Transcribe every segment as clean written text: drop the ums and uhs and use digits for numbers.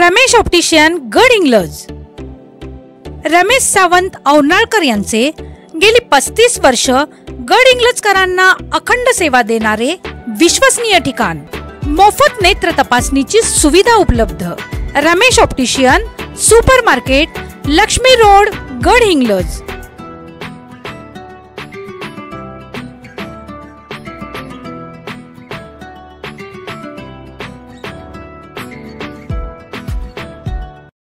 Ramesh optician Gadhinglaj. Ramesh Sawant औनाळकर यांचे गेली 35 वर्ष गडहिंग्लजकरांना अखंड सेवा देणारे विश्वसनीय ठिकाण, मोफत नेत्र तपासणीची सुविधा उपलब्ध। Ramesh optician super market, Laxmi road, Gadhinglaj.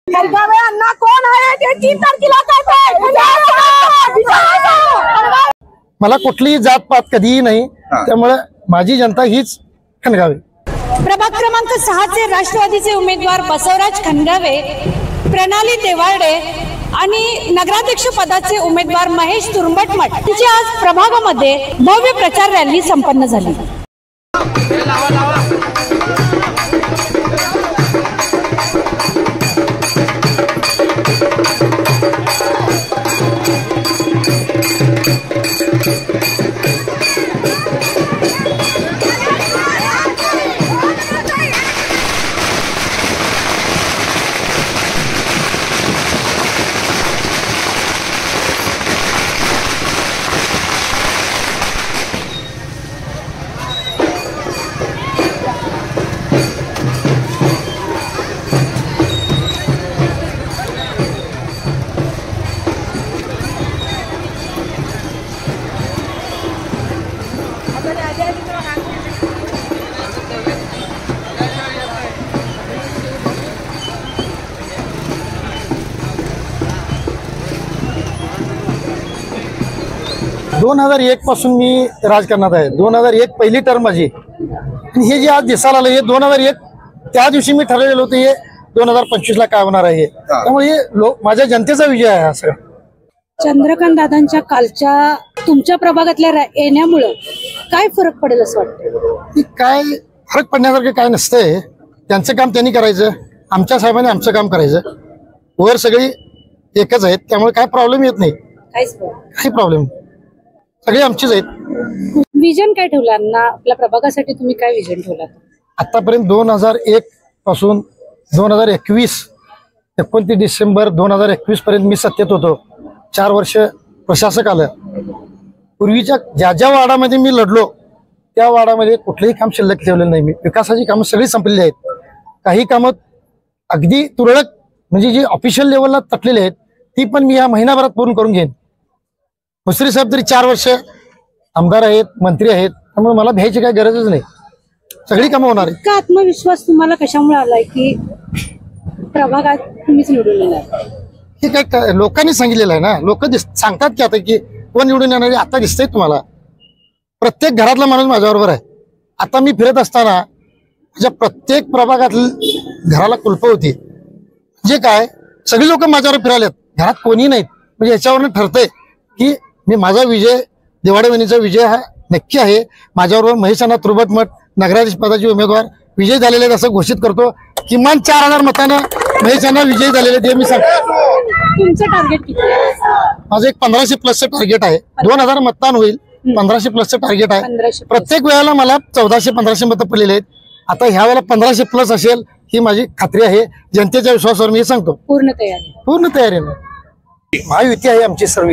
खंडगावे कोण आहे ते 3 तारखेला मला कुठलीही जात पात कधीही नाही, त्यामुळे माझी जनता हीच खंडगावे। प्रभाग क्रमांक 6 चे राष्ट्रवादीचे उमेदवार बसवराज खंडगावे, प्रणाली देवाडे आणि नगराध्यक्ष पदाचे उमेदवार महेश तुरंबटमठ यांची आज प्रभागामध्ये भव्य प्रचार रॅली संपन्न झाली। दोन 2001 पासून मी राजकारणात आहे। 2001 पहिली टर्म माझी, आणि हे जे आज दिसायला आलं हे 2001 त्या दिवशी मी ठरवलेलं होतं हे 2025 ला काय होणार आहे। त्यामुळे हे माझ्या जनतेचा विजय आहे हा सगळा। चंद्रकांत दादांच्या कालच्या तुमच्या प्रभागातल्या येण्यामुळे काय फरक पडेल असं वाटतं? काय फरक पडण्यासारखं काय नसतंय, त्यांचं काम त्यांनी करायचं, आमच्या साहेबांनी आमचं काम करायचं, वर सगळी एकच आहेत, त्यामुळे काय प्रॉब्लेम येत नाही, काही प्रॉब्लेम सगळे आमचेच आहेत। विजन काय ठेवला ना आपल्या प्रभागासाठी? तुम्ही काय विजन ठेवला आतापर्यंत? 2001 पासून 2021 29 डिसेंबर 2021 पर्यंत मी सत्तेत होतो। 4 वर्ष प्रशासक आलं। पूर्वीच्या ज्या ज्या वार्डामध्ये मी लढलो त्या वार्डामध्ये कुठलंही काम शिल्लक ठेवलेलं नाही मी। विकासाची कामं सगळी संपलेली आहेत। काही कामं अगदी तुरळक म्हणजे जी ऑफिशियल लेवलला तटलेली आहेत ती पण मी या महिनाभरात पूर्ण करून घेईन। मुश्रीफ साहेब तरी 4 वर्ष आमदार आहेत, मंत्री आहेत, त्यामुळे मला भ्यायची काही गरजच नाही, सगळी कामं होणार आहेत। का आत्मविश्वास तुम्हाला कशामुळे आलाय की प्रभागात तुम्हीच निवडून येणार? हे काय लोकांनी सांगितलेलं आहे ना, लोक सांगतात की आता की कोण निवडून येणार आहे आता दिसतंय तुम्हाला। प्रत्येक घरातला माणूस माझ्याबरोबर आहे। आता मी फिरत असताना माझ्या प्रत्येक प्रभागातली घराला कुलप होती, जे काय सगळी लोक माझ्यावर फिरालेत, घरात कोणी नाहीत। म्हणजे याच्यावरनं ठरतंय की मी माझा विजय, देवाडेवणीचा विजय हा नक्की आहे। माझ्याबरोबर महेशांना तुरंबटमठ नगराध्यक्ष पदाचे उमेदवार विजय झालेले आहेत असं घोषित करतो। किमान 4000 मतांना महेशांना विजय झालेले ते मी सांगतो। तुमचं टार्गेट किती? माझं एक 1500 प्लसचं टार्गेट आहे। 2000 मतदान होईल, 1500 प्लसचं टार्गेट आहे। प्रत्येक वेळेला मला 1400-1500 मतं पडलेले आहेत। आता ह्या वेळेला 1500 प्लस असेल ही माझी खात्री आहे। जनतेच्या विश्वासावर मी सांगतो पूर्ण तयारी आहे। महायुती आहे आमची सर्व।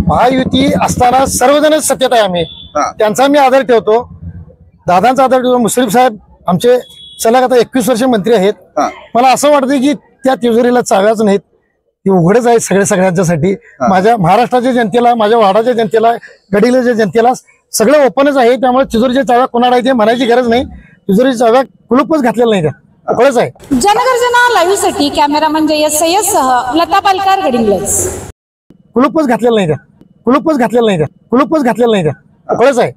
महायुती असताना सर्वजण सत्तेत आहे आम्ही, त्यांचा मी आदर ठेवतो, दादांचा आदर ठेवतो। मुश्रीफ साहेब आमचे सलग आता 21 वर्ष मंत्री आहेत। मला असं वाटतं की त्या तिजोरीला चाव्याच नाहीत, ती उघडच आहेत सगळ्यांच्यासाठी। माझ्या महाराष्ट्राच्या जनतेला, माझ्या वाडाच्या जनतेला, गडहिंग्लजच्या जनतेला सगळं ओपनच आहे। त्यामुळे तिजोरीच्या चाव्या कोणाला आहे ते म्हणायची गरज नाही, तिजोरीच्या चाव्या कुलूपच घातलेल्या नाही, त्या उघडच आहे। जनगर्जना लाईव्ह साठी कॅमेरामन जयस सय्यद सह लता पालकर, गडहिंग्लज। कुलूपच घातलेलं नाही, त्या उघडच आहे।